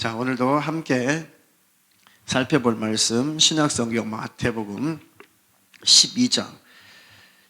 자, 오늘도 함께 살펴볼 말씀 신약성경 마태복음 12장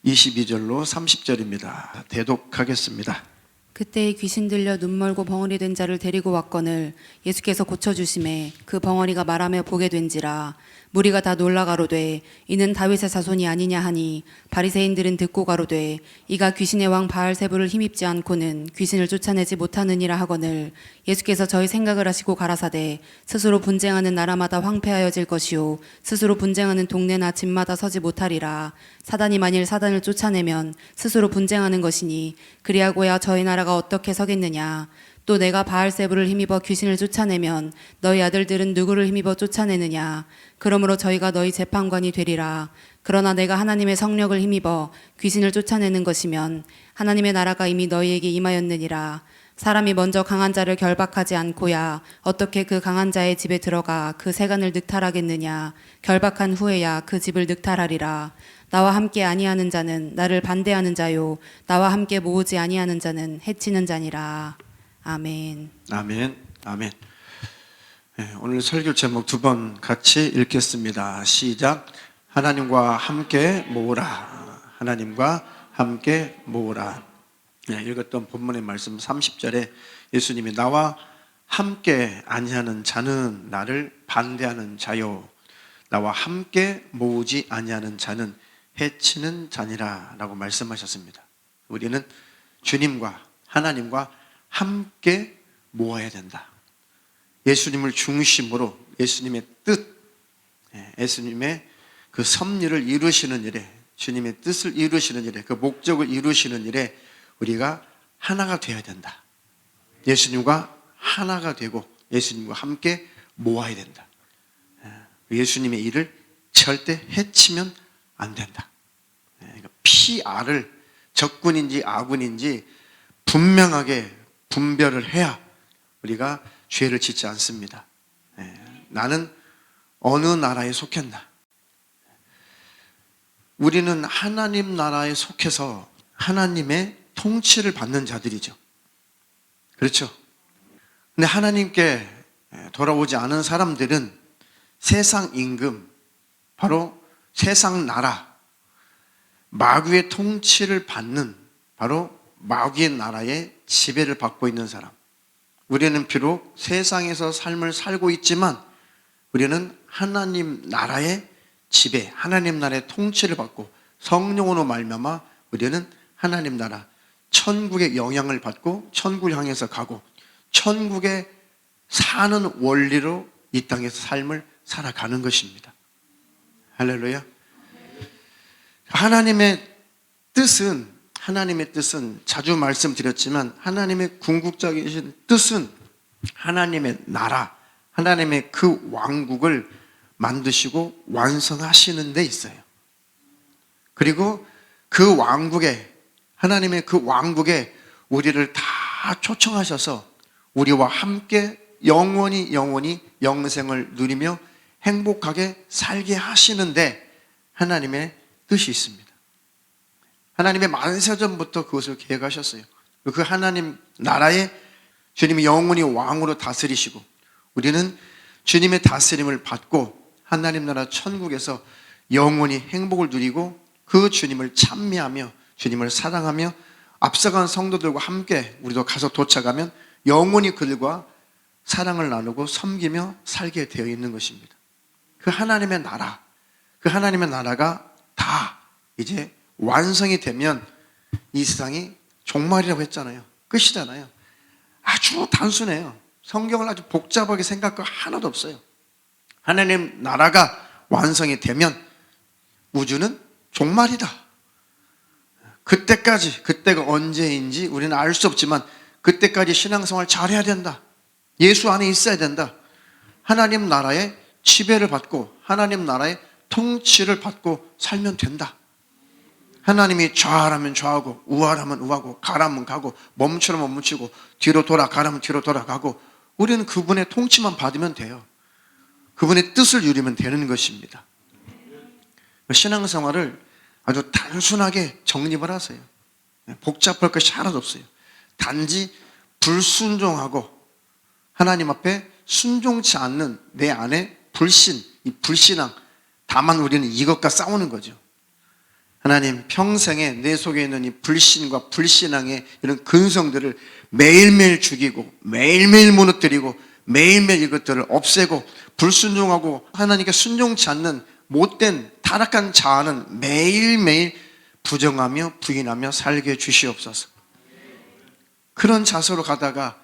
22절로 30절입니다. 대독하겠습니다. 그때에 귀신 들려 눈 멀고 벙어리 된 자를 데리고 왔거늘 예수께서 고쳐주심에 그 벙어리가 말하며 보게 된지라. 무리가 다 놀라 가로되 이는 다윗의 자손이 아니냐 하니 바리새인들은 듣고 가로되 이가 귀신의 왕 바알세불을 힘입지 않고는 귀신을 쫓아내지 못하느니라 하거늘 예수께서 저희 생각을 하시고 가라사대 스스로 분쟁하는 나라마다 황폐하여질 것이요 스스로 분쟁하는 동네나 집마다 서지 못하리라. 사단이 만일 사단을 쫓아내면 스스로 분쟁하는 것이니 그리하고야 저희 나라가 어떻게 서겠느냐. 또 내가 바알세불을 힘입어 귀신을 쫓아내면 너희 아들들은 누구를 힘입어 쫓아내느냐. 그러므로 저희가 너희 재판관이 되리라. 그러나 내가 하나님의 성령을 힘입어 귀신을 쫓아내는 것이면 하나님의 나라가 이미 너희에게 임하였느니라. 사람이 먼저 강한 자를 결박하지 않고야 어떻게 그 강한 자의 집에 들어가 그 세간을 늑탈하겠느냐. 결박한 후에야 그 집을 늑탈하리라. 나와 함께 아니하는 자는 나를 반대하는 자요 나와 함께 모으지 아니하는 자는 해치는 자니라. 아멘. 아멘. 아멘. 네, 오늘 설교 제목 두 번 같이 읽겠습니다. 시작. 하나님과 함께 모으라. 하나님과 함께 모으라. 네, 읽었던 본문의 말씀 30절에 예수님이 나와 함께 아니하는 자는 나를 반대하는 자요 나와 함께 모으지 아니하는 자는 해치는 자니라 라고 말씀하셨습니다. 우리는 주님과 하나님과 함께 모아야 된다. 예수님을 중심으로 예수님의 뜻, 예수님의 그 섭리를 이루시는 일에, 주님의 뜻을 이루시는 일에, 그 목적을 이루시는 일에 우리가 하나가 되어야 된다. 예수님과 하나가 되고 예수님과 함께 모아야 된다. 예수님의 일을 절대 해치면 안 된다. PR을 적군인지 아군인지 분명하게 분별을 해야 우리가 죄를 짓지 않습니다. 나는 어느 나라에 속했나? 우리는 하나님 나라에 속해서 하나님의 통치를 받는 자들이죠. 그렇죠? 근데 하나님께 돌아오지 않은 사람들은 세상 임금, 바로 세상 나라, 마귀의 통치를 받는 바로 마귀의 나라의 지배를 받고 있는 사람. 우리는 비록 세상에서 삶을 살고 있지만 우리는 하나님 나라의 지배, 하나님 나라의 통치를 받고 성령으로 말미암아 우리는 하나님 나라, 천국의 영향을 받고 천국을 향해서 가고 천국에 사는 원리로 이 땅에서 삶을 살아가는 것입니다. 할렐루야. 하나님의 뜻은 자주 말씀드렸지만 하나님의 궁극적인 뜻은 하나님의 나라, 하나님의 그 왕국을 만드시고 완성하시는 데 있어요. 그리고 그 왕국에, 하나님의 그 왕국에 우리를 다 초청하셔서 우리와 함께 영원히 영생을 누리며 행복하게 살게 하시는데 하나님의 뜻이 있습니다. 하나님의 만세전부터 그것을 계획하셨어요. 그 하나님 나라에 주님이 영원히 왕으로 다스리시고 우리는 주님의 다스림을 받고 하나님 나라 천국에서 영원히 행복을 누리고 그 주님을 찬미하며 주님을 사랑하며 앞서간 성도들과 함께 우리도 가서 도착하면 영원히 그들과 사랑을 나누고 섬기며 살게 되어 있는 것입니다. 그 하나님의 나라가 다 이제 완성이 되면 이 세상이 종말이라고 했잖아요. 끝이잖아요. 아주 단순해요. 성경을 아주 복잡하게 생각할 거 하나도 없어요. 하나님 나라가 완성이 되면 우주는 종말이다. 그때가 언제인지 우리는 알 수 없지만 그때까지 신앙생활 잘해야 된다. 예수 안에 있어야 된다. 하나님 나라의 지배를 받고 하나님 나라의 통치를 받고 살면 된다. 하나님이 좌하라면 좌하고 우하라면 우하고 가라면 가고 멈추라면 멈추고 뒤로 돌아가라면 뒤로 돌아가고 우리는 그분의 통치만 받으면 돼요. 그분의 뜻을 이루면 되는 것입니다. 신앙생활을 아주 단순하게 정립을 하세요. 복잡할 것이 하나도 없어요. 단지 불순종하고 하나님 앞에 순종치 않는 내 안에 불신, 이 불신앙, 다만 우리는 이것과 싸우는 거죠. 하나님, 평생에 내 속에 있는 이 불신과 불신앙의 이런 근성들을 매일매일 죽이고 매일매일 무너뜨리고 매일매일 이것들을 없애고 불순종하고 하나님께 순종치 않는 못된 타락한 자아는 매일매일 부정하며 부인하며 살게 주시옵소서. 그런 자세로 가다가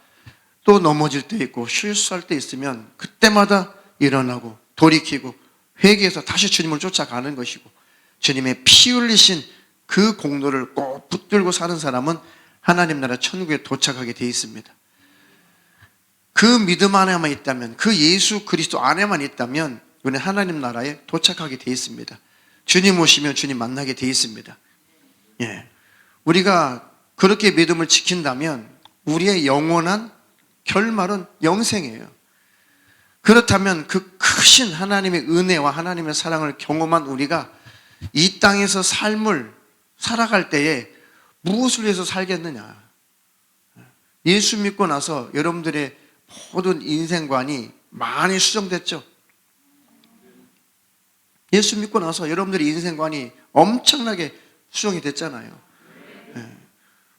또 넘어질 때 있고 실수할 때 있으면 그때마다 일어나고 돌이키고 회개해서 다시 주님을 쫓아가는 것이고, 주님의 피 흘리신 그 공로를 꼭 붙들고 사는 사람은 하나님 나라 천국에 도착하게 되어 있습니다. 그 믿음 안에만 있다면, 그 예수 그리스도 안에만 있다면 우리는 하나님 나라에 도착하게 되어 있습니다. 주님 오시면 주님 만나게 되어 있습니다. 예. 우리가 그렇게 믿음을 지킨다면 우리의 영원한 결말은 영생이에요. 그렇다면 그 크신 하나님의 은혜와 하나님의 사랑을 경험한 우리가 이 땅에서 삶을 살아갈 때에 무엇을 위해서 살겠느냐? 예수 믿고 나서 여러분들의 모든 인생관이 많이 수정됐죠. 예수 믿고 나서 여러분들의 인생관이 엄청나게 수정이 됐잖아요.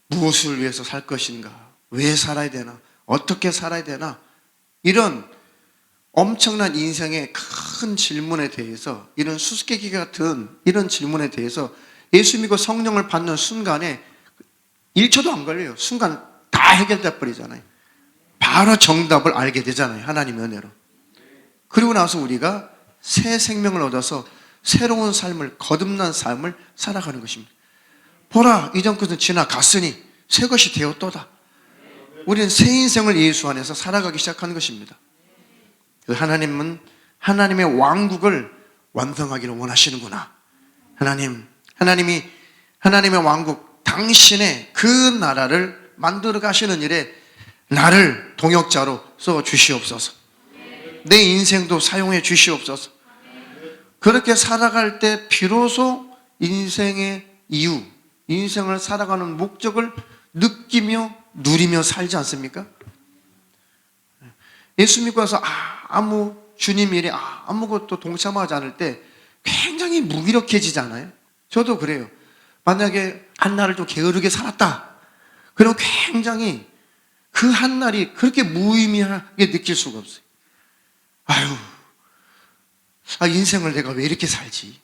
무엇을 위해서 살 것인가? 왜 살아야 되나? 어떻게 살아야 되나? 이런 엄청난 인생의 큰 질문에 대해서, 이런 수수께끼 같은 이런 질문에 대해서 예수 믿고 성령을 받는 순간에 1초도 안 걸려요. 순간 다 해결돼 버리잖아요. 바로 정답을 알게 되잖아요. 하나님의 은혜로. 그리고 나서 우리가 새 생명을 얻어서 새로운 삶을, 거듭난 삶을 살아가는 것입니다. 보라, 이전 것은 지나갔으니 새 것이 되었도다. 우리는 새 인생을 예수 안에서 살아가기 시작하는 것입니다. 하나님은 하나님의 왕국을 완성하기를 원하시는구나. 하나님이 하나님의 왕국, 당신의 그 나라를 만들어 가시는 일에 나를 동역자로 써 주시옵소서. 내 인생도 사용해 주시옵소서. 그렇게 살아갈 때 비로소 인생의 이유, 인생을 살아가는 목적을 느끼며 누리며 살지 않습니까? 예수 믿고 와서 아무 주님 일에 아무것도 동참하지 않을 때 굉장히 무기력해지잖아요. 저도 그래요. 만약에 한 날을 좀 게으르게 살았다, 그럼 굉장히 그 한 날이 그렇게 무의미하게 느낄 수가 없어요. 인생을 내가 왜 이렇게 살지?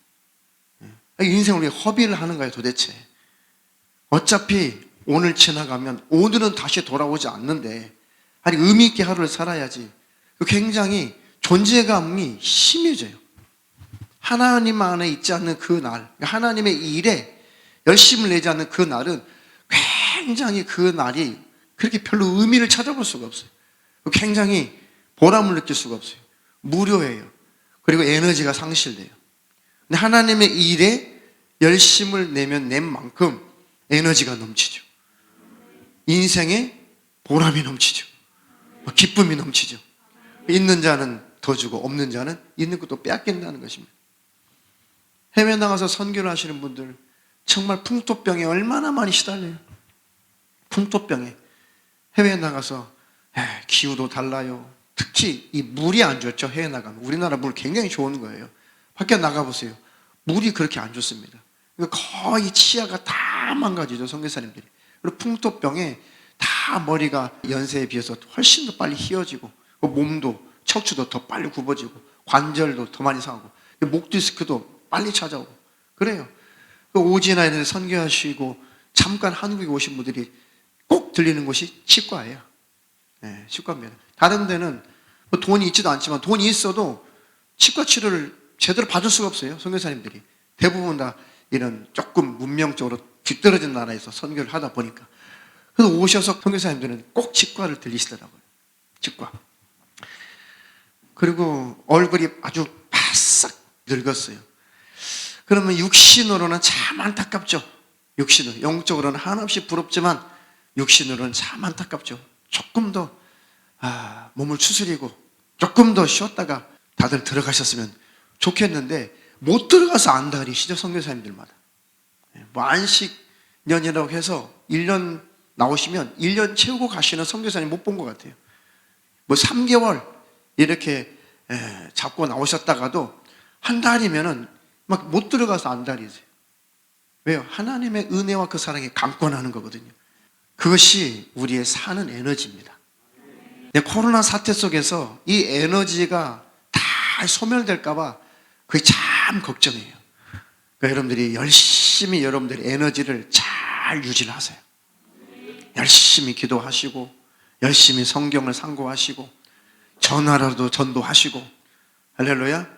인생을 왜 허비를 하는 거야 도대체? 어차피 오늘 지나가면 오늘은 다시 돌아오지 않는데 의미 있게 하루를 살아야지. 굉장히 존재감이 심해져요. 하나님 안에 있지 않는 그 날, 하나님의 일에 열심을 내지 않는 그 날은 굉장히 그 날이 그렇게 별로 의미를 찾아볼 수가 없어요. 굉장히 보람을 느낄 수가 없어요. 무료해요. 그리고 에너지가 상실돼요. 근데 하나님의 일에 열심을 내면 낸 만큼 에너지가 넘치죠. 인생에 보람이 넘치죠. 기쁨이 넘치죠. 있는 자는 더 주고 없는 자는 있는 것도 빼앗긴다는 것입니다. 해외 나가서 선교를 하시는 분들 정말 풍토병에 얼마나 많이 시달려요. 풍토병에 해외에 나가서 기후도 달라요. 특히 이 물이 안 좋죠. 해외 나가면 우리나라 물 굉장히 좋은 거예요. 밖에 나가보세요. 물이 그렇게 안 좋습니다. 거의 치아가 다 망가지죠. 선교사님들이. 그리고 풍토병에 다 머리가 연세에 비해서 훨씬 더 빨리 휘어지고, 몸도 척추도 더 빨리 굽어지고, 관절도 더 많이 상하고, 목 디스크도 빨리 찾아오고 그래요. 오지나 이런 데 선교하시고 잠깐 한국에 오신 분들이 꼭 들리는 곳이 치과예요. 치과입니다. 다른 데는 돈이 있지도 않지만 돈이 있어도 치과 치료를 제대로 받을 수가 없어요. 선교사님들이 대부분 다 이런 조금 문명적으로 뒤떨어진 나라에서 선교를 하다 보니까. 그래서 오셔서 선교사님들은 꼭 치과를 들리시더라고요. 치과. 그리고 얼굴이 아주 바싹 늙었어요. 그러면 육신으로는 참 안타깝죠. 육신은 영적으로는 한없이 부럽지만 육신으로는 참 안타깝죠. 조금 더 몸을 추스리고 조금 더 쉬었다가 다들 들어가셨으면 좋겠는데 못 들어가서 안달이시죠. 선교사님들마다. 안식년이라고 해서 1년 나오시면 1년 채우고 가시는 선교사님 못 본 것 같아요. 3개월 이렇게 잡고 나오셨다가도 한 달이면은 막 못 들어가서 안달이세요. 왜요? 하나님의 은혜와 그 사랑이 강권하는 거거든요. 그것이 우리의 사는 에너지입니다. 코로나 사태 속에서 이 에너지가 다 소멸될까봐 그게 참 걱정이에요. 그러니까 여러분들이 열심히 여러분들의 에너지를 잘 유지하세요. 열심히 기도하시고, 열심히 성경을 상고하시고, 전화라도 전도하시고, 할렐루야.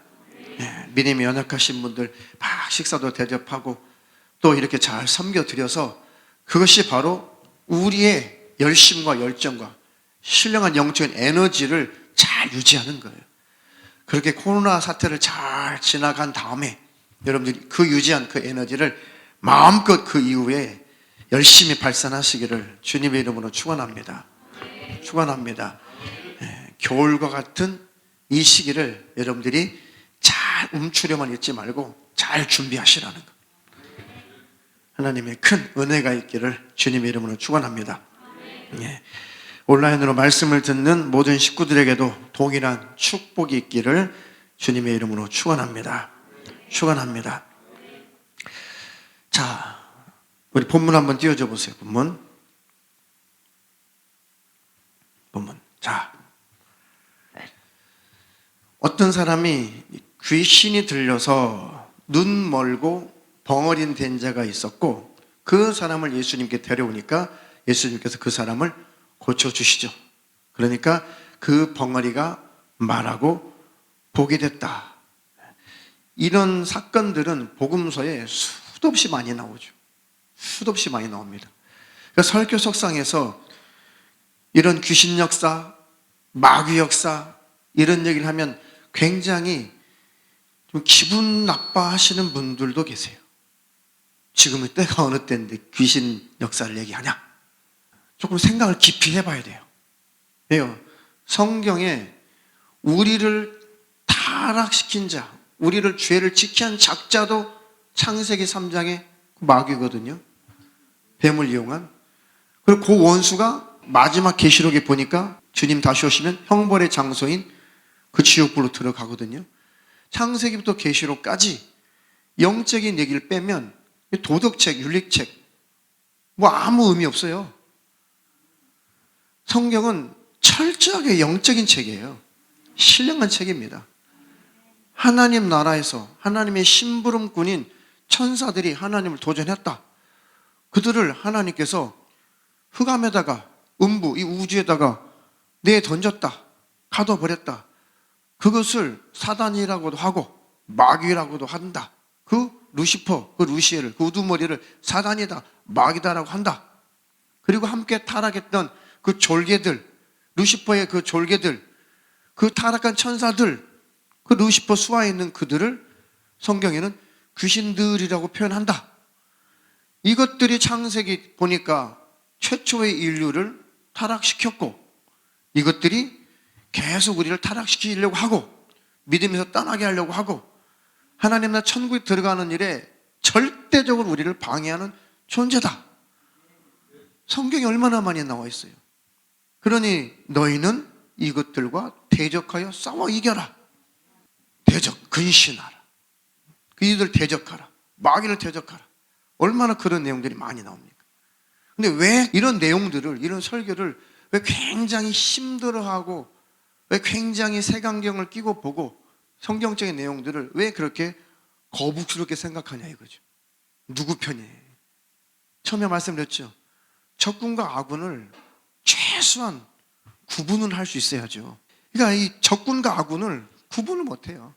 믿음이 연약하신 분들 막 식사도 대접하고 또 이렇게 잘 섬겨드려서 그것이 바로 우리의 열심과 열정과 신령한 영적인 에너지를 잘 유지하는 거예요. 그렇게 코로나 사태를 잘 지나간 다음에 여러분들이 그 유지한 그 에너지를 마음껏 그 이후에 열심히 발산하시기를 주님의 이름으로 축원합니다. 축원합니다. 겨울과 같은 이 시기를 여러분들이 잘 움츠려만 있지 말고 잘 준비하시라는 것. 하나님의 큰 은혜가 있기를 주님의 이름으로 축원합니다. 온라인으로 말씀을 듣는 모든 식구들에게도 동일한 축복이 있기를 주님의 이름으로 축원합니다. 축원합니다. 자, 우리 본문 한번 띄워줘 보세요. 본문. 자, 어떤 사람이 귀신이 들려서 눈 멀고 벙어린 된 자가 있었고 그 사람을 예수님께 데려오니까 예수님께서 그 사람을 고쳐주시죠. 그러니까 그 벙어리가 말하고 보게 됐다. 이런 사건들은 복음서에 수도 없이 많이 나오죠. 수도 없이 많이 나옵니다. 그러니까 설교 석상에서 이런 귀신 역사, 마귀 역사 이런 얘기를 하면 굉장히 좀 기분 나빠하시는 분들도 계세요. 지금은 때가 어느 때인데 귀신 역사를 얘기하냐? 조금 생각을 깊이 해봐야 돼요. 왜요? 성경에 우리를 타락시킨 자, 우리를 죄를 지게 한 작자도 창세기 3장의 마귀거든요. 뱀을 이용한. 그리고 그 원수가 마지막 계시록에 보니까 주님 다시 오시면 형벌의 장소인 그 지옥불로 들어가거든요. 창세기부터 계시록까지 영적인 얘기를 빼면 도덕책, 윤리책 뭐 아무 의미 없어요. 성경은 철저하게 영적인 책이에요. 신령한 책입니다. 하나님 나라에서 하나님의 심부름꾼인 천사들이 하나님을 도전했다. 그들을 하나님께서 흑암에다가 음부, 이 우주에다가 내던졌다. 가둬버렸다. 그것을 사단이라고도 하고 마귀라고도 한다. 그 루시퍼, 그 루시엘을, 그 우두머리를 사단이다, 마귀다라고 한다. 그리고 함께 타락했던 그 졸개들, 루시퍼의 그 졸개들, 그 타락한 천사들, 그 루시퍼 수하에 있는 그들을 성경에는 귀신들이라고 표현한다. 이것들이 창세기 보니까 최초의 인류를 타락시켰고 이것들이 계속 우리를 타락시키려고 하고 믿음에서 떠나게 하려고 하고 하나님 나라 천국에 들어가는 일에 절대적으로 우리를 방해하는 존재다. 성경에 얼마나 많이 나와 있어요. 그러니 너희는 이것들과 대적하여 싸워 이겨라. 대적, 근신하라. 이들 대적하라. 마귀를 대적하라. 얼마나 그런 내용들이 많이 나옵니까? 근데 왜 이런 내용들을, 이런 설교를 왜 굉장히 힘들어하고 왜 굉장히 색안경을 끼고 보고 성경적인 내용들을 왜 그렇게 거북스럽게 생각하냐 이거죠. 누구 편이에요? 처음에 말씀드렸죠. 적군과 아군을 최소한 구분을 할 수 있어야죠. 그러니까 이 적군과 아군을 구분을 못해요.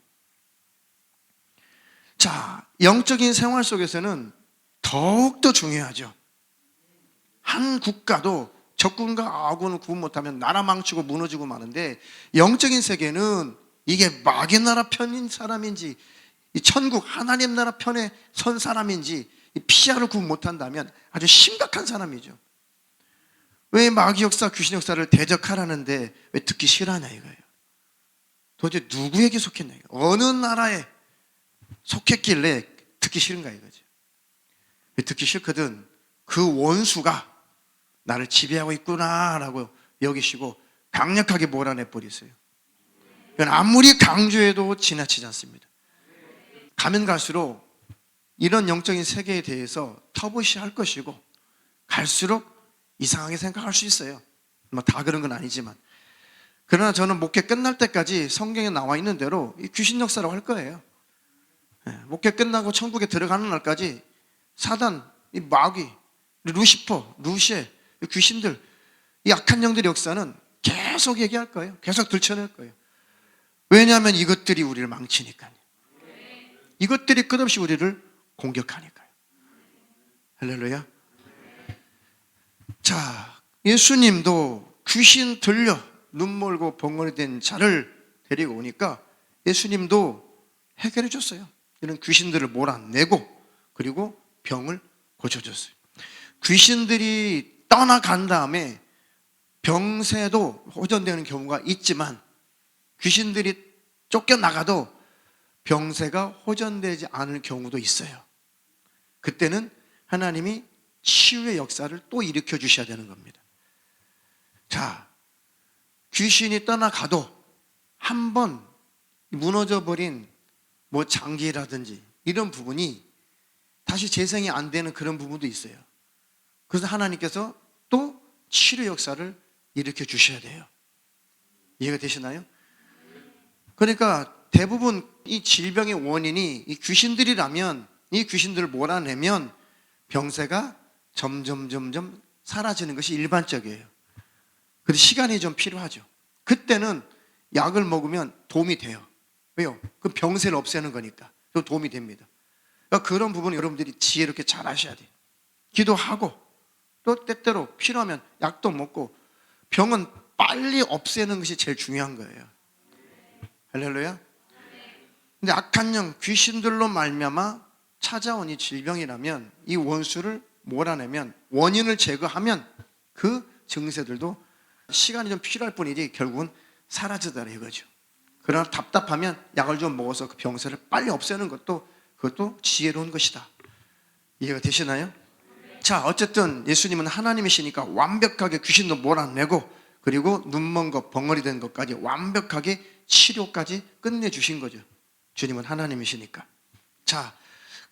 자, 영적인 생활 속에서는 더욱더 중요하죠. 한 국가도 적군과 아군을 구분 못하면 나라 망치고 무너지고 마는데 영적인 세계는 이게 마귀 나라 편인 사람인지 이 천국 하나님 나라 편에 선 사람인지 이 피아를 구분 못한다면 아주 심각한 사람이죠. 왜 마귀 역사, 귀신 역사를 대적하라는데 왜 듣기 싫어하냐 이거예요. 도대체 누구에게 속했냐 이거예요. 어느 나라에 속했길래 듣기 싫은가 이거죠. 왜 듣기 싫거든 그 원수가 나를 지배하고 있구나라고 여기시고 강력하게 몰아내 버리세요. 이건 아무리 강조해도 지나치지 않습니다. 가면 갈수록 이런 영적인 세계에 대해서 터부시할 것이고, 갈수록 이상하게 생각할 수 있어요. 뭐 다 그런 건 아니지만. 그러나 저는 목회 끝날 때까지 성경에 나와 있는 대로 이 귀신 역사라고 할 거예요. 목회 끝나고 천국에 들어가는 날까지 사단, 이 마귀, 루시퍼, 루시에, 이 귀신들, 이 악한 영들의 역사는 계속 얘기할 거예요. 계속 들춰낼 거예요. 왜냐하면 이것들이 우리를 망치니까요. 이것들이 끝없이 우리를 공격하니까요. 할렐루야. 자, 예수님도 귀신 들려 눈 멀고 벙어리 된 자를 데리고 오니까 예수님도 해결해 줬어요. 이런 귀신들을 몰아내고 그리고 병을 고쳐줬어요. 귀신들이 떠나간 다음에 병세도 호전되는 경우가 있지만, 귀신들이 쫓겨나가도 병세가 호전되지 않을 경우도 있어요. 그때는 하나님이 치유의 역사를 또 일으켜 주셔야 되는 겁니다. 자, 귀신이 떠나가도 한번 무너져 버린 뭐 장기라든지 이런 부분이 다시 재생이 안 되는 그런 부분도 있어요. 그래서 하나님께서 또 치료 역사를 일으켜 주셔야 돼요. 이해가 되시나요? 그러니까 대부분 이 질병의 원인이 이 귀신들이라면, 이 귀신들을 몰아내면 병세가 점점 사라지는 것이 일반적이에요. 그런데 시간이 좀 필요하죠. 그때는 약을 먹으면 도움이 돼요. 왜요? 그 병세를 없애는 거니까. 또 도움이 됩니다. 그러니까 그런 부분은 여러분들이 지혜롭게 잘 하셔야 돼요. 기도하고 또 때때로 필요하면 약도 먹고, 병은 빨리 없애는 것이 제일 중요한 거예요. 할렐루야. 근데 악한 영, 귀신들로 말미암아 찾아온 이 질병이라면 이 원수를 몰아내면, 원인을 제거하면 그 증세들도 시간이 좀 필요할 뿐이지 결국은 사라지더라 이거죠. 그러나 답답하면 약을 좀 먹어서 그 병세를 빨리 없애는 것도, 그것도 지혜로운 것이다. 이해가 되시나요? 자, 어쨌든 예수님은 하나님이시니까 완벽하게 귀신도 몰아내고 그리고 눈먼 것, 벙어리 된 것까지 완벽하게 치료까지 끝내주신 거죠. 주님은 하나님이시니까. 자,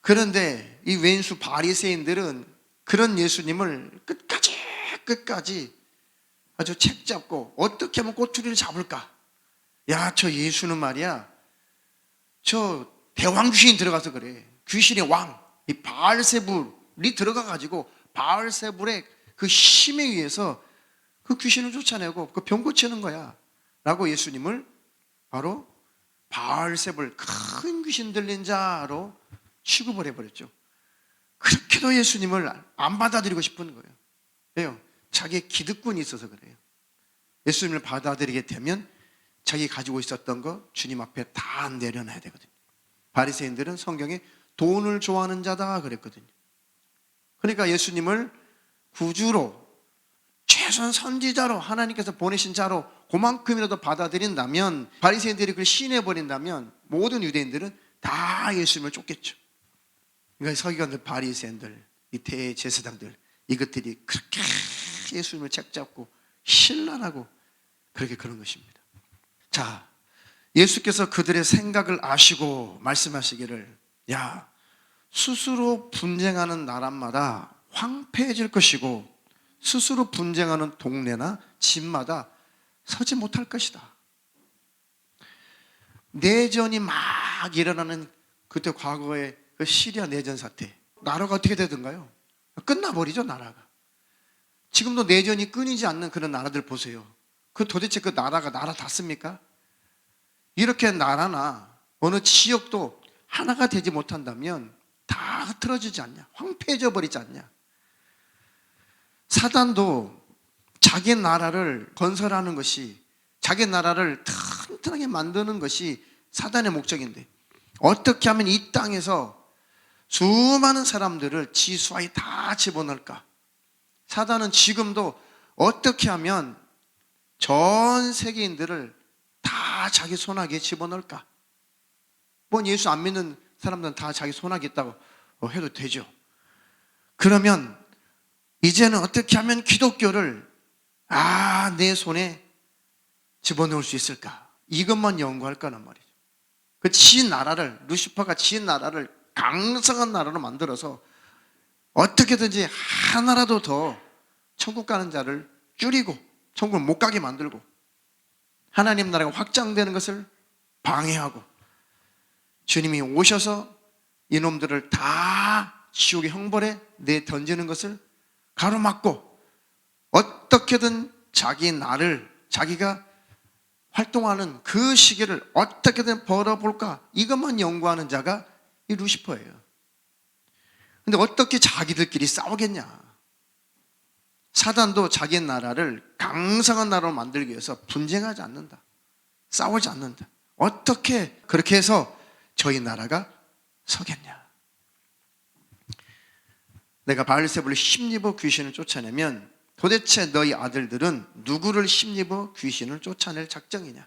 그런데 이 왼수 바리새인들은 그런 예수님을 끝까지 아주 책 잡고 어떻게 하면 꼬투리를 잡을까? 야, 저 예수는 말이야, 저 대왕 귀신이 들어가서 그래. 귀신의 왕, 이 바알세불이 들어가가지고 바알세불의 그 힘에 의해서 그 귀신을 쫓아내고 그 병 고치는 거야 라고 예수님을 바로 바알세불, 큰 귀신 들린 자로 취급을 해버렸죠. 그렇게도 예수님을 안 받아들이고 싶은 거예요. 왜요? 자기의 기득권이 있어서 그래요. 예수님을 받아들이게 되면 자기 가지고 있었던 거 주님 앞에 다 내려놔야 되거든요. 바리새인들은 성경에 돈을 좋아하는 자다 그랬거든요. 그러니까 예수님을 구주로, 최소한 선지자로, 하나님께서 보내신 자로 그만큼이라도 받아들인다면, 바리새인들이 그걸 시인해버린다면 모든 유대인들은 다 예수님을 쫓겠죠. 그러니까 서기관들, 바리새인들, 이 대제사장들, 이것들이 그렇게 예수님을 책잡고 신랄하고 그렇게 그런 것입니다. 자, 예수께서 그들의 생각을 아시고 말씀하시기를, 야, 스스로 분쟁하는 나라마다 황폐해질 것이고 스스로 분쟁하는 동네나 집마다 서지 못할 것이다. 내전이 막 일어나는 그때 과거의 그 시리아 내전 사태, 나라가 어떻게 되던가요? 끝나버리죠, 나라가. 지금도 내전이 끊이지 않는 그런 나라들 보세요. 그 도대체 그 나라가 나라 닿습니까? 이렇게 나라나 어느 지역도 하나가 되지 못한다면 다 흐트러지지 않냐? 황폐해져 버리지 않냐? 사단도 자기 나라를 건설하는 것이, 자기 나라를 튼튼하게 만드는 것이 사단의 목적인데, 어떻게 하면 이 땅에서 수많은 사람들을 지수하에 다 집어넣을까? 사단은 지금도 어떻게 하면 전 세계인들을 다 자기 손아귀에 집어넣을까? 뭐 예수 안 믿는 사람들은 다 자기 손아귀에 있다고 해도 되죠. 그러면 이제는 어떻게 하면 기독교를 내 손에 집어넣을 수 있을까? 이것만 연구할 거란 말이죠. 그 지 나라를, 루시퍼가 지 나라를 강성한 나라로 만들어서 어떻게든지 하나라도 더 천국 가는 자를 줄이고 천국을 못 가게 만들고 하나님 나라가 확장되는 것을 방해하고 주님이 오셔서 이놈들을 다 지옥의 형벌에 내던지는 것을 가로막고 어떻게든 자기 나를 자기가 활동하는 그 시기를 어떻게든 벌어볼까 이것만 연구하는 자가 이 루시퍼예요. 근데 어떻게 자기들끼리 싸우겠냐. 사단도 자기 나라를 강성한 나라로 만들기 위해서 분쟁하지 않는다. 싸우지 않는다. 어떻게 그렇게 해서 저희 나라가 서겠냐. 내가 바알세불을 힘입어 귀신을 쫓아내면 도대체 너희 아들들은 누구를 힘입어 귀신을 쫓아낼 작정이냐.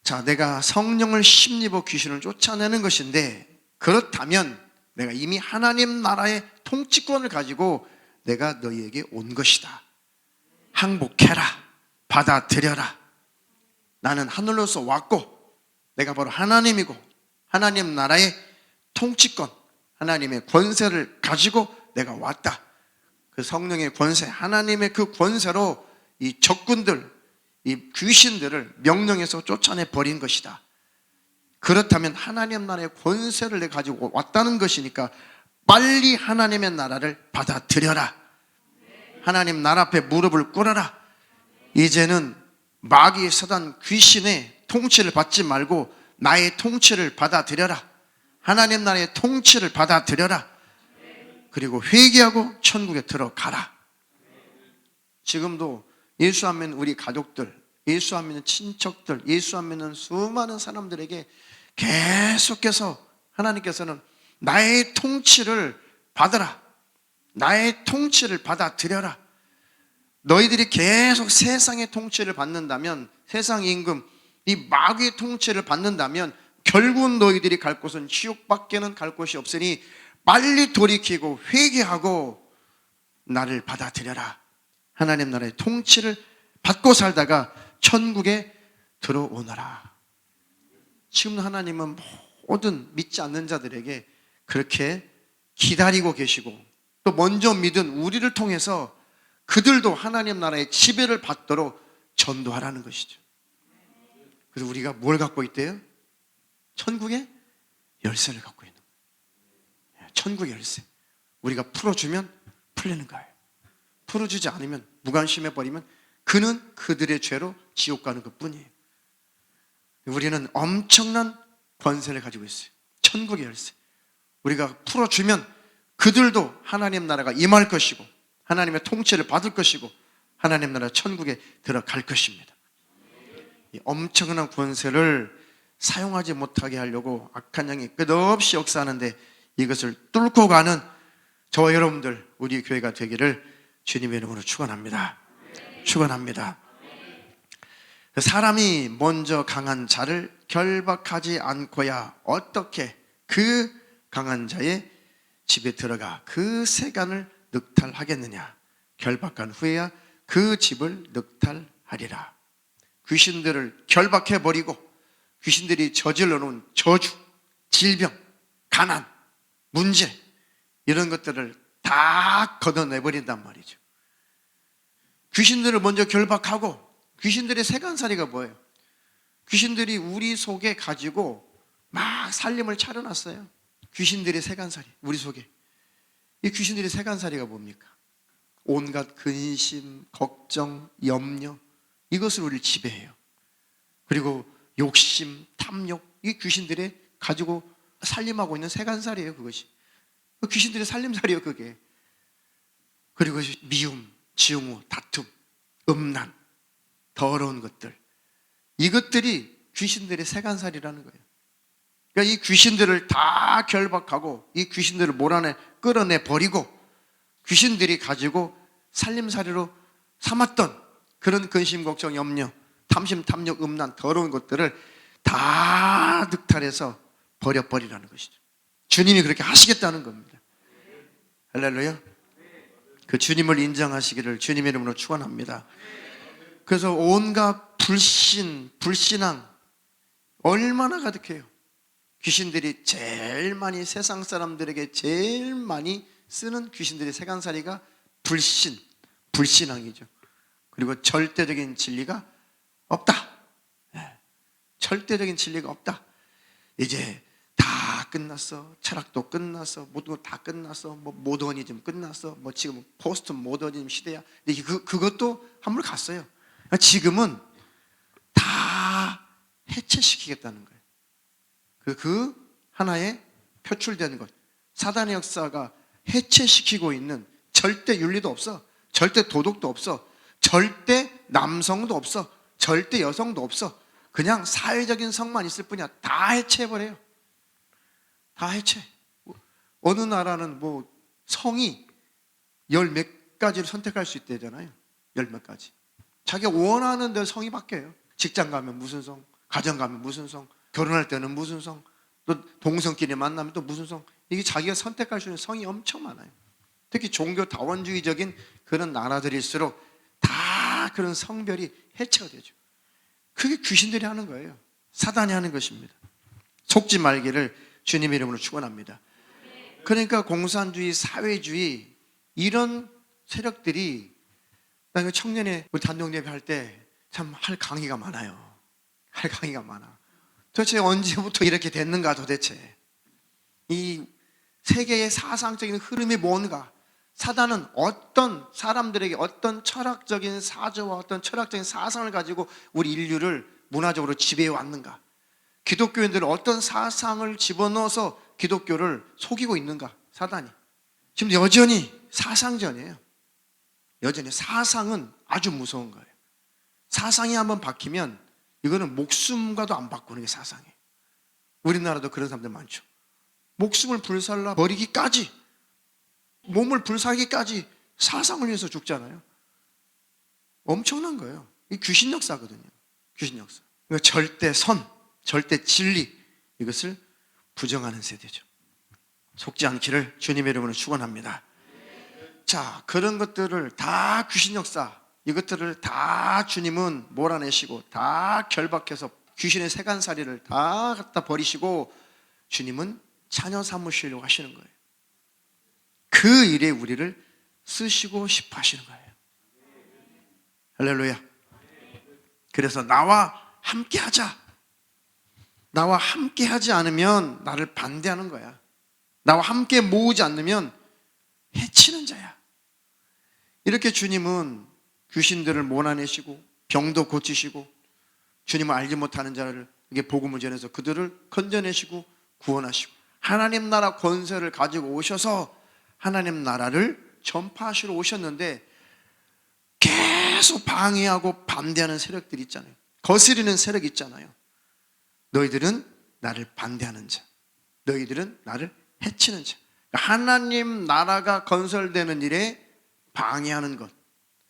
자, 내가 성령을 힘입어 귀신을 쫓아내는 것인데 그렇다면 내가 이미 하나님 나라의 통치권을 가지고 내가 너희에게 온 것이다. 항복해라. 받아들여라. 나는 하늘로서 왔고 내가 바로 하나님이고 하나님 나라의 통치권, 하나님의 권세를 가지고 내가 왔다. 그 성령의 권세, 하나님의 그 권세로 이 적군들, 이 귀신들을 명령해서 쫓아내 버린 것이다. 그렇다면 하나님 나라의 권세를 내가 가지고 왔다는 것이니까 빨리 하나님의 나라를 받아들여라. 하나님 나라 앞에 무릎을 꿇어라. 이제는 마귀의 사단 귀신의 통치를 받지 말고 나의 통치를 받아들여라. 하나님 나라의 통치를 받아들여라. 그리고 회개하고 천국에 들어가라. 지금도 예수 안 믿는 우리 가족들, 예수 안 믿는 친척들, 예수 안 믿는 수많은 사람들에게 계속해서 하나님께서는 나의 통치를 받으라. 나의 통치를 받아들여라. 너희들이 계속 세상의 통치를 받는다면, 세상 임금, 이 마귀의 통치를 받는다면 결국 너희들이 갈 곳은 지옥밖에는 갈 곳이 없으니 빨리 돌이키고 회개하고 나를 받아들여라. 하나님 나라의 통치를 받고 살다가 천국에 들어오너라. 지금 하나님은 모든 믿지 않는 자들에게 그렇게 기다리고 계시고 또 먼저 믿은 우리를 통해서 그들도 하나님 나라의 지배를 받도록 전도하라는 것이죠. 그래서 우리가 뭘 갖고 있대요? 천국의 열쇠를 갖고 있는 거예요. 천국의 열쇠. 우리가 풀어주면 풀리는 거예요. 풀어주지 않으면 무관심해버리면 그는 그들의 죄로 지옥 가는 것뿐이에요. 우리는 엄청난 권세를 가지고 있어요. 천국의 열쇠. 우리가 풀어주면 그들도 하나님 나라가 임할 것이고 하나님의 통치를 받을 것이고 하나님 나라 천국에 들어갈 것입니다. 이 엄청난 권세를 사용하지 못하게 하려고 악한 영이 끝없이 역사하는데 이것을 뚫고 가는 저와 여러분들 우리 교회가 되기를 주님의 이름으로 축원합니다. 축원합니다. 사람이 먼저 강한 자를 결박하지 않고야 어떻게 그 강한 자의 집에 들어가 그 세간을 늑탈하겠느냐. 결박한 후에야 그 집을 늑탈하리라. 귀신들을 결박해버리고 귀신들이 저질러 놓은 저주, 질병, 가난, 문제 이런 것들을 다 걷어내버린단 말이죠. 귀신들을 먼저 결박하고 귀신들의 세간살이가 뭐예요? 귀신들이 우리 속에 가지고 막 살림을 차려놨어요. 귀신들의 세간살이 우리 속에. 이 귀신들의 세간살이가 뭡니까? 온갖 근심, 걱정, 염려 이것을 우리를 지배해요. 그리고 욕심, 탐욕 이 귀신들의 가지고 살림하고 있는 세간살이에요. 그것이 귀신들의 살림살이에요. 그게. 그리고 미움, 증오, 다툼, 음란 더러운 것들 이것들이 귀신들의 세간살이라는 거예요. 그러니까 이 귀신들을 다 결박하고 이 귀신들을 몰아내 끌어내 버리고 귀신들이 가지고 살림살이로 삼았던 그런 근심, 걱정, 염려, 탐심, 탐욕, 음란 더러운 것들을 다 늑탈해서 버려버리라는 것이죠. 주님이 그렇게 하시겠다는 겁니다. 할렐루야. 그 주님을 인정하시기를 주님의 이름으로 축원합니다. 그래서 온갖 불신앙 얼마나 가득해요. 귀신들이 제일 많이, 세상 사람들에게 제일 많이 쓰는 귀신들의 세간살이가 불신앙이죠. 그리고 절대적인 진리가 없다. 절대적인 진리가 없다. 이제 다 끝났어. 철학도 끝났어. 모든 거 다 끝났어. 뭐 모더니즘 끝났어. 뭐 지금 포스트 모더니즘 시대야. 근데 그것도 한물 갔어요. 지금은 다 해체시키겠다는 거예요. 그 하나의 표출되는 것. 사단의 역사가 해체시키고 있는, 절대 윤리도 없어. 절대 도덕도 없어. 절대 남성도 없어. 절대 여성도 없어. 그냥 사회적인 성만 있을 뿐이야. 다 해체해버려요. 다 해체. 어느 나라는 뭐 성이 열 몇 가지를 선택할 수 있대잖아요. 열 몇 가지. 자기가 원하는 대로 성이 바뀌어요. 직장 가면 무슨 성, 가정 가면 무슨 성, 결혼할 때는 무슨 성, 또 동성끼리 만나면 또 무슨 성. 이게 자기가 선택할 수 있는 성이 엄청 많아요. 특히 종교 다원주의적인 그런 나라들일수록 다 그런 성별이 해체가 되죠. 그게 귀신들이 하는 거예요. 사단이 하는 것입니다. 속지 말기를 주님 이름으로 축원합니다. 그러니까 공산주의, 사회주의 이런 세력들이, 나 청년회 우리 단독예배 할 때 참 할 강의가 많아요. 할 강의가 많아. 도대체 언제부터 이렇게 됐는가 도대체. 이 세계의 사상적인 흐름이 뭔가. 사단은 어떤 사람들에게 어떤 철학적인 사조와 어떤 철학적인 사상을 가지고 우리 인류를 문화적으로 지배해 왔는가. 기독교인들은 어떤 사상을 집어넣어서 기독교를 속이고 있는가. 사단이 지금 여전히 사상전이에요. 여전히 사상은 아주 무서운 거예요. 사상이 한번 바뀌면 이거는 목숨과도 안 바꾸는 게 사상이에요. 우리나라도 그런 사람들 많죠. 목숨을 불살라 버리기까지, 몸을 불살기까지 사상을 위해서 죽잖아요. 엄청난 거예요. 이 귀신 역사거든요. 귀신 역사. 그러니까 절대 선, 절대 진리, 이것을 부정하는 세대죠. 속지 않기를 주님의 이름으로 축원합니다. 자, 그런 것들을 다 귀신 역사, 이것들을 다 주님은 몰아내시고 다 결박해서 귀신의 세간살이를 다 갖다 버리시고 주님은 자녀 삼으시려고 하시는 거예요. 그 일에 우리를 쓰시고 싶어 하시는 거예요. 할렐루야. 그래서 나와 함께 하자. 나와 함께 하지 않으면 나를 반대하는 거야. 나와 함께 모으지 않으면 해치는 자야. 이렇게 주님은 귀신들을 몰아내시고 병도 고치시고 주님을 알지 못하는 자를 이게 복음을 전해서 그들을 건져내시고 구원하시고 하나님 나라 권세를 가지고 오셔서 하나님 나라를 전파하시러 오셨는데 계속 방해하고 반대하는 세력들이 있잖아요. 거스리는 세력이 있잖아요. 너희들은 나를 반대하는 자, 너희들은 나를 해치는 자. 하나님 나라가 건설되는 일에 방해하는 것,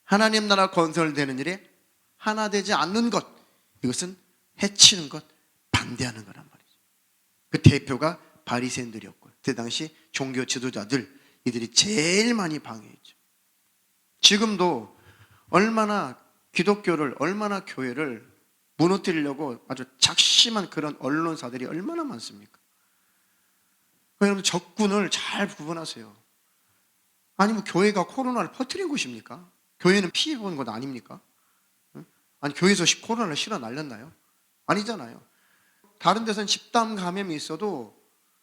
하나님 나라 건설되는 일에 하나 되지 않는 것, 이것은 해치는 것, 반대하는 거란 말이죠. 그 대표가 바리새인들이었고요. 그 당시 종교 지도자들, 이들이 제일 많이 방해했죠. 지금도 얼마나 기독교를, 얼마나 교회를 무너뜨리려고 아주 작심한 그런 언론사들이 얼마나 많습니까? 여러분 적군을 잘 구분하세요. 아니면 교회가 코로나를 퍼뜨린 곳입니까? 교회는 피해본 것 아닙니까? 아니 교회에서 코로나를 실어 날렸나요? 아니잖아요. 다른 데서는 집단 감염이 있어도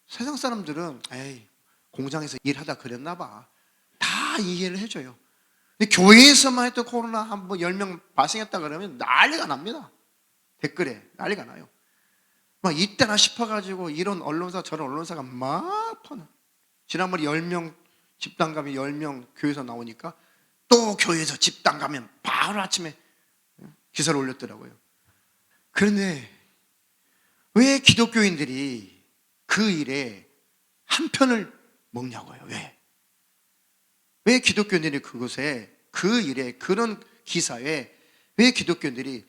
세상 사람들은 에이 공장에서 일하다 그랬나 봐. 다 이해를 해줘요. 근데 교회에서만 해도 코로나 한번 10명 발생했다 그러면 난리가 납니다. 댓글에 난리가 나요. 막 이때나 싶어가지고 이런 언론사 저런 언론사가 막 퍼는. 지난번에 10명 집단 감염 10명 교회에서 나오니까 또 교회에서 집단 감염 바로 아침에 기사를 올렸더라고요. 그런데 왜 기독교인들이 그 일에 한 편을 먹냐고요. 왜 기독교인들이 그곳에 그 일에 그런 기사에 왜 기독교인들이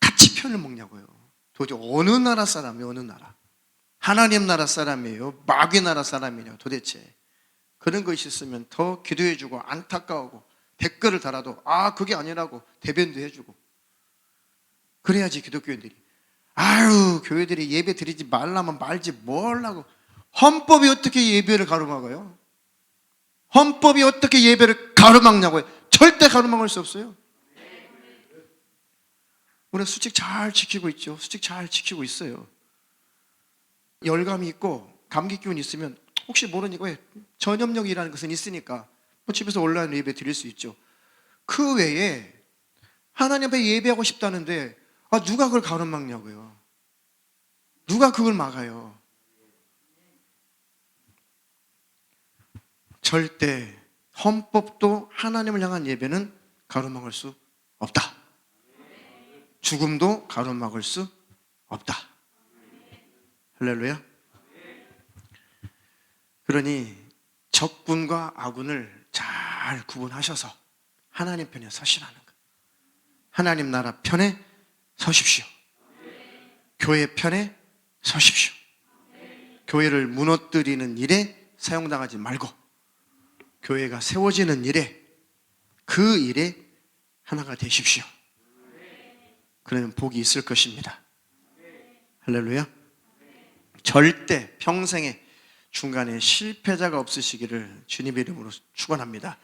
같이 편을 먹냐고요. 도대체 어느 나라 사람이에요? 어느 나라? 하나님 나라 사람이에요? 마귀 나라 사람이에요? 도대체 그런 것이 있으면 더 기도해주고 안타까우고 댓글을 달아도 아 그게 아니라고 대변도 해주고 그래야지 기독교인들이 아유 교회들이 예배 드리지 말라면 말지 뭘 하고. 헌법이 어떻게 예배를 가로막아요? 헌법이 어떻게 예배를 가로막냐고요? 절대 가로막을 수 없어요. 우리는 수칙 잘 지키고 있죠. 수칙 잘 지키고 있어요. 열감이 있고 감기 기운 있으면 혹시 모르니까 왜 전염력이라는 것은 있으니까 뭐 집에서 온라인 예배 드릴 수 있죠. 그 외에 하나님 앞에 예배하고 싶다는데 누가 그걸 가로막냐고요. 누가 그걸 막아요. 절대 헌법도 하나님을 향한 예배는 가로막을 수 없다. 죽음도 가로막을 수 없다. 할렐루야. 그러니 적군과 아군을 잘 구분하셔서 하나님 편에 서시라는 것. 하나님 나라 편에 서십시오. 교회 편에 서십시오. 교회를 무너뜨리는 일에 사용당하지 말고 교회가 세워지는 일에 그 일에 하나가 되십시오. 그러면 복이 있을 것입니다. 할렐루야. 절대 평생에 중간에 실패자가 없으시기를 주님의 이름으로 축원합니다.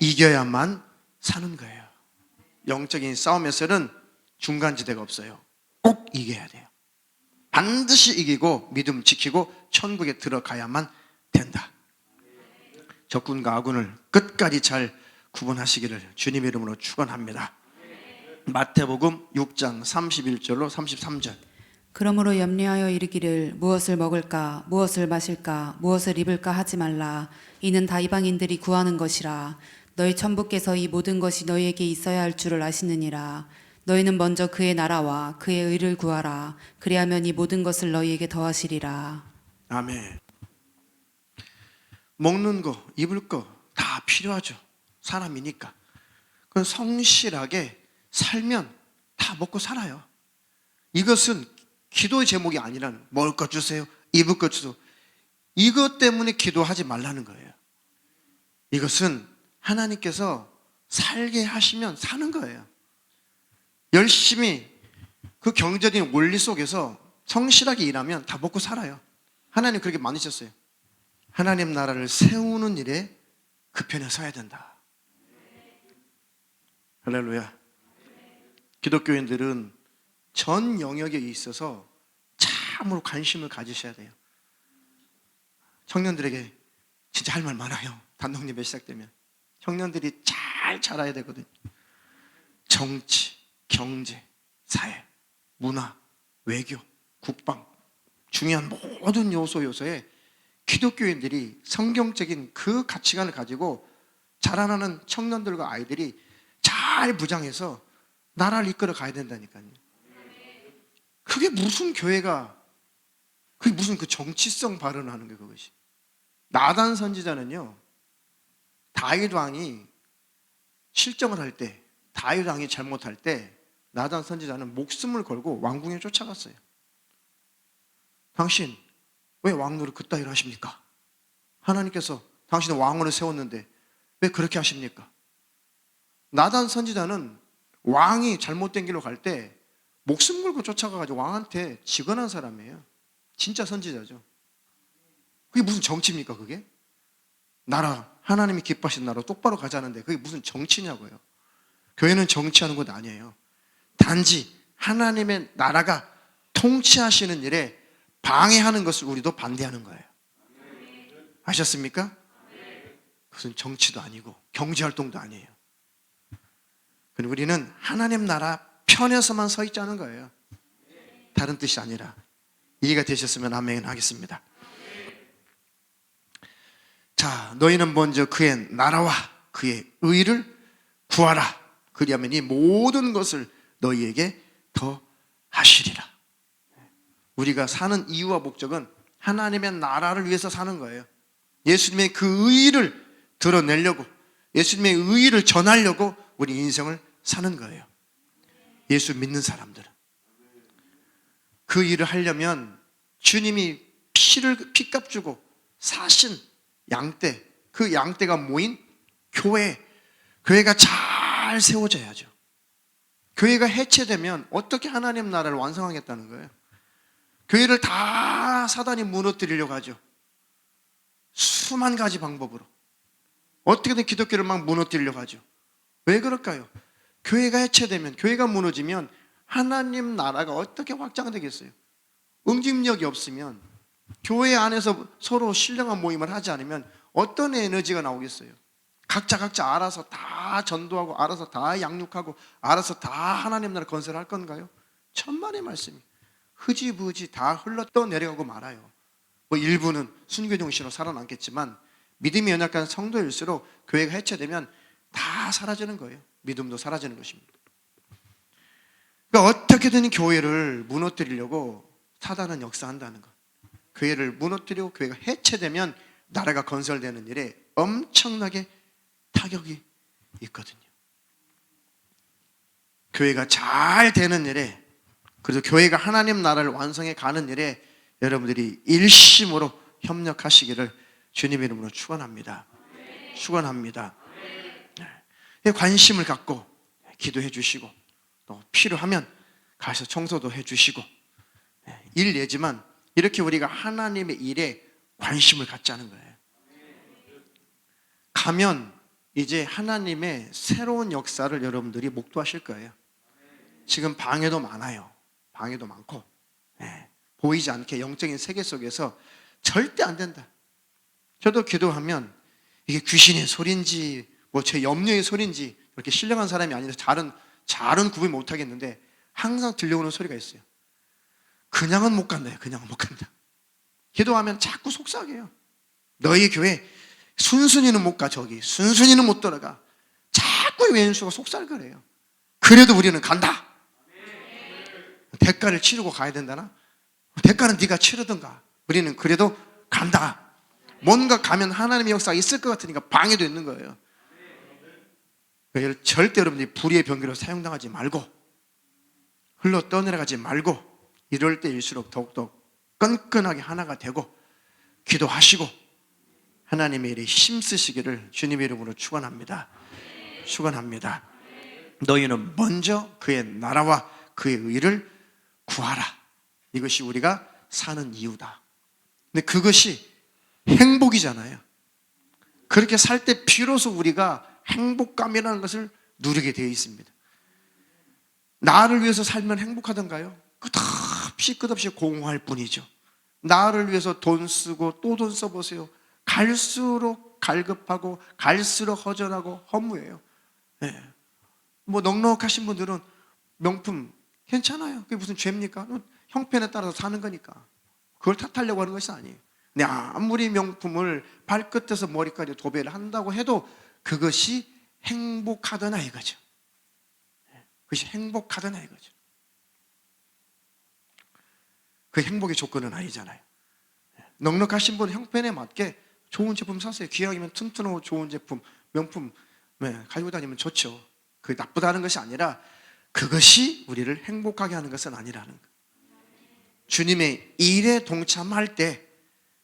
이겨야만 사는 거예요. 영적인 싸움에서는 중간지대가 없어요. 꼭 이겨야 돼요. 반드시 이기고 믿음 지키고 천국에 들어가야만 된다. 적군과 아군을 끝까지 잘 구분하시기를 주님의 이름으로 축원합니다. 마태복음 6장 31절로 33절. 그러므로 염려하여 이르기를 무엇을 먹을까 무엇을 마실까 무엇을 입을까 하지 말라. 이는 다 이방인들이 구하는 것이라. 너희 천부께서 이 모든 것이 너희에게 있어야 할 줄을 아시느니라. 너희는 먼저 그의 나라와 그의 의를 구하라. 그리하면 이 모든 것을 너희에게 더하시리라. 아멘. 먹는 거, 입을 거 다 필요하죠. 사람이니까. 그건 성실하게 살면 다 먹고 살아요. 이것은 기도의 제목이 아니라는, 먹을 것 주세요, 입을 것 주세요. 이것 때문에 기도하지 말라는 거예요. 이것은 하나님께서 살게 하시면 사는 거예요. 열심히 그 경제적인 원리 속에서 성실하게 일하면 다 먹고 살아요. 하나님 그렇게 만드셨어요. 하나님 나라를 세우는 일에 그 편에 서야 된다. 할렐루야. 기독교인들은 전 영역에 있어서 참으로 관심을 가지셔야 돼요. 청년들에게 진짜 할 말 많아요. 단독 예배 시작되면 청년들이 잘 자라야 되거든요. 정치, 경제, 사회, 문화, 외교, 국방, 중요한 모든 요소에 기독교인들이 성경적인 그 가치관을 가지고 자라나는 청년들과 아이들이 잘 무장해서 나라를 이끌어 가야 된다니까요. 그게 무슨 교회가, 그게 무슨 그 정치성 발언을 하는 게 그것이. 나단 선지자는요, 다윗 왕이 실정을 할 때, 다윗 왕이 잘못할 때 나단 선지자는 목숨을 걸고 왕궁에 쫓아갔어요. 당신 왜 왕노릇 그따위로 하십니까? 하나님께서 당신은 왕으로 세웠는데 왜 그렇게 하십니까? 나단 선지자는 왕이 잘못된 길로 갈 때 목숨 걸고 쫓아가가지고 왕한테 직언한 사람이에요. 진짜 선지자죠. 그게 무슨 정치입니까 그게? 나라, 하나님이 기뻐하시는 나라로 똑바로 가자는데 그게 무슨 정치냐고요. 교회는 정치하는 것 아니에요. 단지 하나님의 나라가 통치하시는 일에 방해하는 것을 우리도 반대하는 거예요. 아셨습니까? 그것은 정치도 아니고 경제활동도 아니에요. 그리고 우리는 하나님 나라 편에서만 서 있자는 거예요. 다른 뜻이 아니라. 이해가 되셨으면 아멘 하겠습니다. 자, 너희는 먼저 그의 나라와 그의 의를 구하라. 그리하면 이 모든 것을 너희에게 더 하시리라. 우리가 사는 이유와 목적은 하나님의 나라를 위해서 사는 거예요. 예수님의 그 의를 드러내려고, 예수님의 의를 전하려고 우리 인생을 사는 거예요. 예수 믿는 사람들은. 그 일을 하려면 주님이 피값 주고 사신 양떼, 그 양떼가 모인 교회가 잘 세워져야죠. 교회가 해체되면 어떻게 하나님 나라를 완성하겠다는 거예요? 교회를 다 사단이 무너뜨리려고 하죠. 수만 가지 방법으로. 어떻게든 기독교를 막 무너뜨리려고 하죠. 왜 그럴까요? 교회가 해체되면, 교회가 무너지면 하나님 나라가 어떻게 확장되겠어요? 응집력이 없으면, 교회 안에서 서로 신령한 모임을 하지 않으면 어떤 에너지가 나오겠어요? 각자 알아서 다 전도하고, 알아서 다 양육하고, 알아서 다 하나님 나라 건설할 건가요? 천만의 말씀이 흐지부지 다 흘러 떠내려가고 말아요. 뭐 일부는 순교 정신으로 살아남겠지만 믿음이 연약한 성도일수록 교회가 해체되면 다 사라지는 거예요. 믿음도 사라지는 것입니다. 그러니까 어떻게든 교회를 무너뜨리려고 사단은 역사한다는 것. 교회를 무너뜨리고 교회가 해체되면 나라가 건설되는 일에 엄청나게 타격이 있거든요. 교회가 잘 되는 일에, 그래서 교회가 하나님 나라를 완성해 가는 일에 여러분들이 일심으로 협력하시기를 주님의 이름으로 축원합니다. 축원합니다. 관심을 갖고 기도해 주시고, 또 필요하면 가서 청소도 해 주시고, 일 내지만 이렇게 우리가 하나님의 일에 관심을 갖자는 거예요. 가면 이제 하나님의 새로운 역사를 여러분들이 목도하실 거예요. 지금 방해도 많아요. 방해도 많고, 보이지 않게 영적인 세계 속에서 절대 안 된다. 저도 기도하면 이게 귀신의 소리인지 뭐 제 염려의 소리인지, 그렇게 신령한 사람이 아니라 잘은 구분 못 하겠는데 항상 들려오는 소리가 있어요. 그냥은 못 간다. 그냥은 못 간다. 기도하면 자꾸 속삭여요. 너희 교회 순순히는 못 가. 저기 순순히는 못 들어가. 자꾸 왼수가 속살거려요. 그래도 우리는 간다. 대가를 치르고 가야 된다나? 대가는 네가 치르든가. 우리는 그래도 간다. 뭔가 가면 하나님의 역사가 있을 것 같으니까 방해도 있는 거예요. 절대 여러분들이 불의의 병기로 사용당하지 말고, 흘러 떠내려가지 말고, 이럴 때일수록 더욱더 끈끈하게 하나가 되고 기도하시고 하나님의 일에 힘쓰시기를 주님의 이름으로 축원합니다. 축원합니다. 너희는 먼저 그의 나라와 그의 의를 구하라. 이것이 우리가 사는 이유다. 근데 그것이 행복이잖아요. 그렇게 살 때 비로소 우리가 행복감이라는 것을 누리게 되어 있습니다. 나를 위해서 살면 행복하던가요? 끝없이 공허할 뿐이죠. 나를 위해서 돈 쓰고 또 돈 써보세요. 갈수록 갈급하고 갈수록 허전하고 허무해요. 뭐 넉넉하신 분들은 명품 괜찮아요. 그게 무슨 죄입니까? 형편에 따라서 사는 거니까. 그걸 탓하려고 하는 것이 아니에요. 근데 아무리 명품을 발끝에서 머리까지 도배를 한다고 해도 그것이 행복하더나 이거죠. 그것이 행복하더나 이거죠. 그 행복의 조건은 아니잖아요. 넉넉하신 분은 형편에 맞게 좋은 제품 사세요. 기왕이면 튼튼하고 좋은 제품, 명품 가지고 다니면 좋죠. 그게 나쁘다는 것이 아니라 그것이 우리를 행복하게 하는 것은 아니라는 것. 주님의 일에 동참할 때,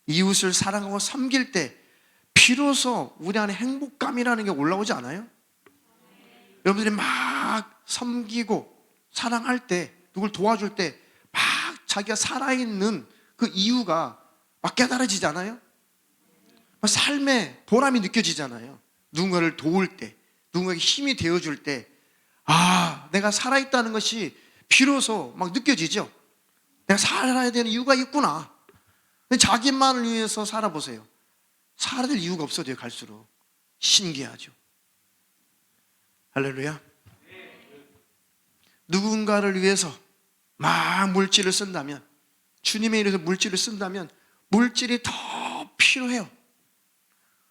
이웃을 사랑하고 섬길 때 비로소 우리 안에 행복감이라는 게 올라오지 않아요? 여러분들이 막 섬기고 사랑할 때, 누굴 도와줄 때 막 자기가 살아있는 그 이유가 막 깨달아지잖아요? 삶의 보람이 느껴지잖아요. 누군가를 도울 때, 누군가에게 힘이 되어줄 때, 내가 살아있다는 것이 비로소 막 느껴지죠? 내가 살아야 되는 이유가 있구나. 자기만을 위해서 살아보세요. 살아야 될 이유가 없어져요. 갈수록 신기하죠. 할렐루야. 누군가를 위해서 막 물질을 쓴다면, 주님의 일에서 물질을 쓴다면 물질이 더 필요해요.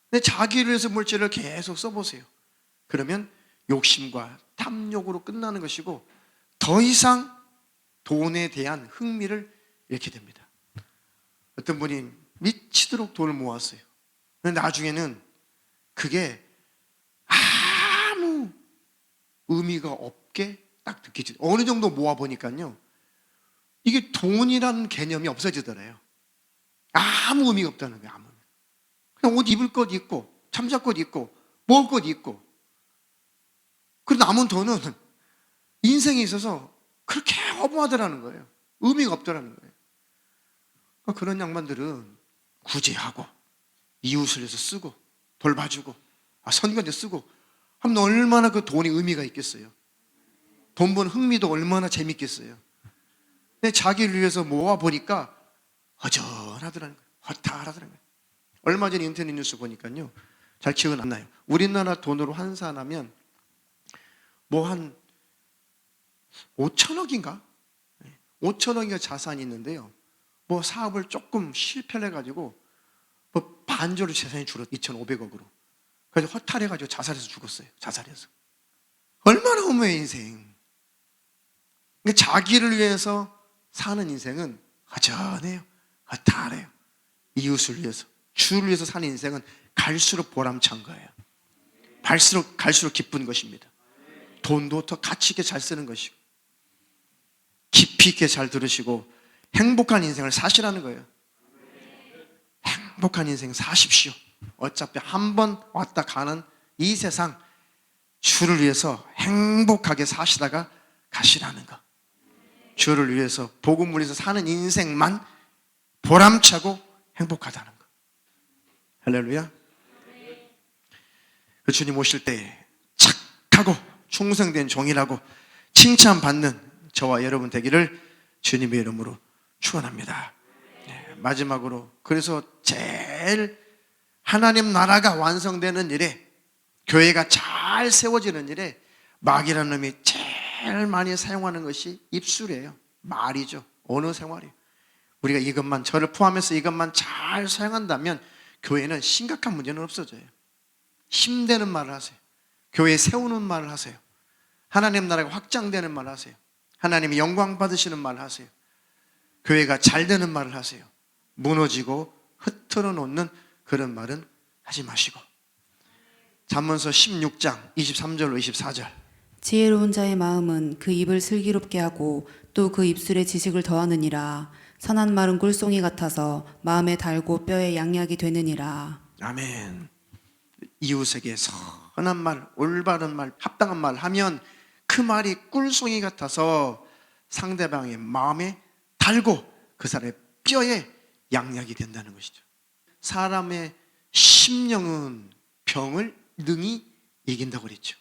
근데 자기를 위해서 물질을 계속 써보세요. 그러면 욕심과 탐욕으로 끝나는 것이고 더 이상 돈에 대한 흥미를 잃게 됩니다. 어떤 분이 미치도록 돈을 모았어요. 근데 나중에는 그게 아무 의미가 없게 딱 느껴지죠. 어느 정도 모아보니까요, 이게 돈이라는 개념이 없어지더래요. 아무 의미가 없다는 거예요. 아무. 그냥 옷 입을 것 있고, 잠잘 것 있고, 먹을 것 있고, 그 남은 돈은 인생에 있어서 그렇게 허무하더라는 거예요. 의미가 없더라는 거예요. 그러니까 그런 양반들은 구제하고 이웃을 위해서 쓰고 돌봐주고 선교한테 쓰고 하면 얼마나 그 돈이 의미가 있겠어요. 돈 버는 흥미도 얼마나 재밌겠어요. 근데 자기를 위해서 모아보니까 허전하더라는 거예요. 허탈하더라는 거예요. 얼마 전에 인터넷 뉴스 보니까요, 잘 기억은 안 나요. 우리나라 돈으로 환산하면 뭐 한 5천억인가? 5천억인가 자산이 있는데요, 뭐 사업을 조금 실패를 해가지고 뭐 반절로 재산이 줄었 2,500억으로. 그래서 허탈해가지고 자살해서 죽었어요. 자살해서. 얼마나 허무해 인생. 그러니까 자기를 위해서 사는 인생은 허전해요. 허탈해요. 이웃을 위해서, 주를 위해서 사는 인생은 갈수록 보람찬 거예요. 갈수록 기쁜 것입니다. 돈도 더 가치 있게 잘 쓰는 것이고, 깊이 있게 잘 들으시고 행복한 인생을 사시라는 거예요. 행복한 인생 사십시오. 어차피 한 번 왔다 가는 이 세상, 주를 위해서 행복하게 사시다가 가시라는 거. 주를 위해서, 복음을 위해서 사는 인생만 보람차고 행복하다는 거. 할렐루야. 그 주님 오실 때 착하고 충성된 종이라고 칭찬받는 저와 여러분 되기를 주님의 이름으로 축원합니다. 마지막으로, 그래서 제일 하나님 나라가 완성되는 일에, 교회가 잘 세워지는 일에 마귀라는 놈이 제일 많이 사용하는 것이 입술이에요. 말이죠. 언어 생활이에요. 우리가 이것만, 저를 포함해서 이것만 잘 사용한다면 교회는 심각한 문제는 없어져요. 힘되는 말을 하세요. 교회 세우는 말을 하세요. 하나님 나라가 확장되는 말을 하세요. 하나님이 영광 받으시는 말을 하세요. 교회가 잘 되는 말을 하세요. 무너지고 흐트러 놓는 그런 말은 하지 마시고. 잠언서 16장 23절로 24절. 지혜로운 자의 마음은 그 입을 슬기롭게 하고 또 그 입술에 지식을 더하느니라. 선한 말은 꿀송이 같아서 마음에 달고 뼈에 양약이 되느니라. 아멘. 이웃에게 선한 말, 올바른 말, 합당한 말 하면 그 말이 꿀송이 같아서 상대방의 마음에 달고 그 사람의 뼈에 양약이 된다는 것이죠. 사람의 심령은 병을 능히 이긴다고 그랬죠.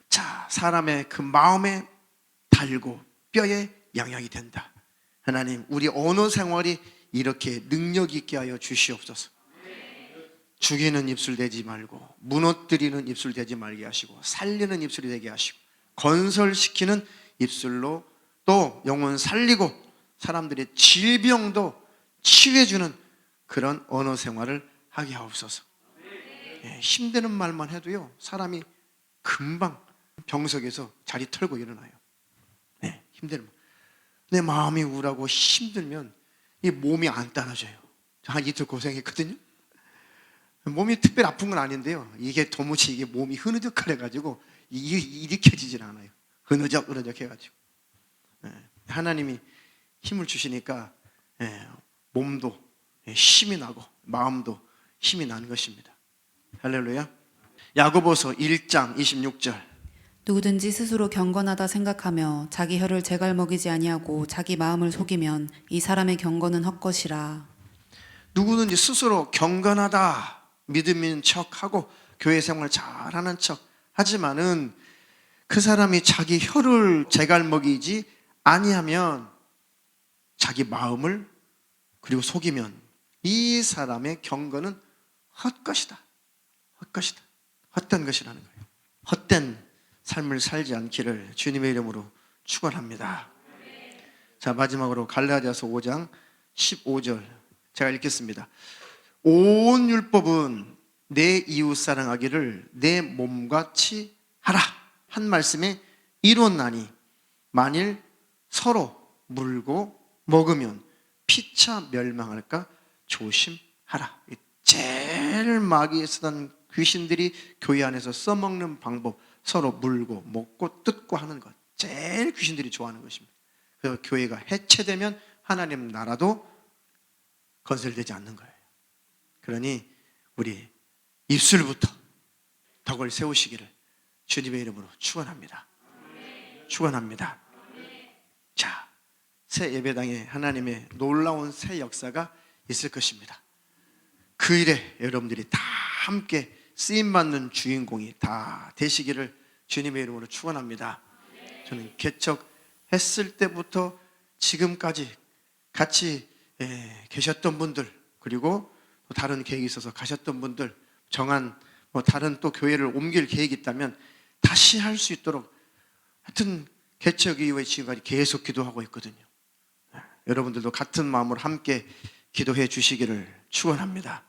자, 사람의 그 마음에 달고 뼈에 양약이 된다. 하나님, 우리 언어 생활이 이렇게 능력 있게 하여 주시옵소서. 죽이는 입술 되지 말고, 무너뜨리는 입술 되지 말게 하시고, 살리는 입술이 되게 하시고, 건설시키는 입술로 또 영혼 살리고 사람들의 질병도 치유해주는 그런 언어 생활을 하게 하옵소서. 힘드는 말만 해도요, 사람이 금방 병석에서 자리 털고 일어나요. 힘드는 말. 내 마음이 우울하고 힘들면 이 몸이 안 따라져요. 한 이틀 고생했거든요. 몸이 특별히 아픈 건 아닌데요, 이게 도무지 이게 몸이 흐느적거려가지고 일으켜지질 않아요. 흐느적 해가지고. 하나님이 힘을 주시니까 몸도 힘이 나고 마음도 힘이 나는 것입니다. 할렐루야. 야고보서 1장 26절. 누구든지 스스로 경건하다 생각하며 자기 혀를 제갈먹이지 아니하고 자기 마음을 속이면 이 사람의 경건은 헛것이라. 누구든지 스스로 경건하다 믿음 있는 척하고 교회 생활 잘하는 척 하지만은 그 사람이 자기 혀를 제갈먹이지 아니하면, 자기 마음을 그리고 속이면 이 사람의 경건은 헛것이다. 헛것이다. 헛된 것이라는 거예요. 헛된 삶을 살지 않기를 주님의 이름으로 축원합니다. 자, 마지막으로 갈라디아서 5장 15절 제가 읽겠습니다. 온 율법은 내 이웃 사랑하기를 내 몸같이 하라 한 말씀에 이루었나니 만일 서로 물고 먹으면 피차 멸망할까 조심하라. 제일 마귀에 쓰던 귀신들이 교회 안에서 써먹는 방법, 서로 물고 먹고 뜯고 하는 것, 제일 귀신들이 좋아하는 것입니다. 그래서 교회가 해체되면 하나님 나라도 건설되지 않는 거예요. 그러니 우리 입술부터 덕을 세우시기를 주님의 이름으로 축원합니다. 축원합니다. 자, 새 예배당에 하나님의 놀라운 새 역사가 있을 것입니다. 그 일에 여러분들이 다 함께 쓰임받는 주인공이 다 되시기를 주님의 이름으로 축원합니다. 저는 개척했을 때부터 지금까지 같이 계셨던 분들, 그리고 또 다른 계획이 있어서 가셨던 분들, 정한 다른 또 교회를 옮길 계획이 있다면 다시 할 수 있도록 하여튼 개척 이후에 지금까지 계속 기도하고 있거든요. 여러분들도 같은 마음으로 함께 기도해 주시기를 축원합니다.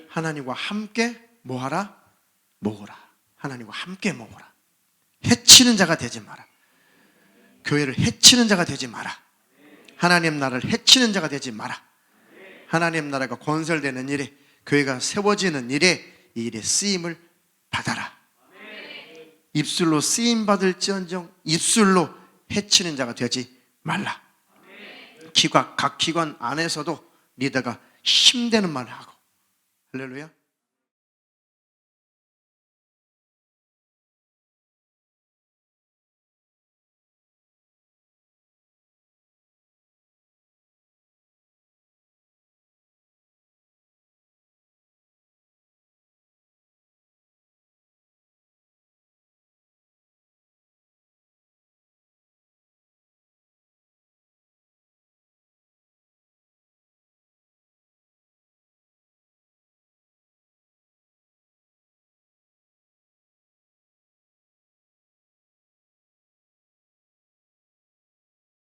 하나님과 함께 뭐하라? 모으라. 하나님과 함께 모으라. 해치는 자가 되지 마라. 교회를 해치는 자가 되지 마라. 하나님 나라를 해치는 자가 되지 마라. 하나님 나라가 건설되는 일에, 교회가 세워지는 일에, 이 일에 쓰임을 받아라. 입술로 쓰임 받을지언정 입술로 해치는 자가 되지 말라. 각 기관 안에서도 리더가 힘되는 말을 하고, 할렐루야.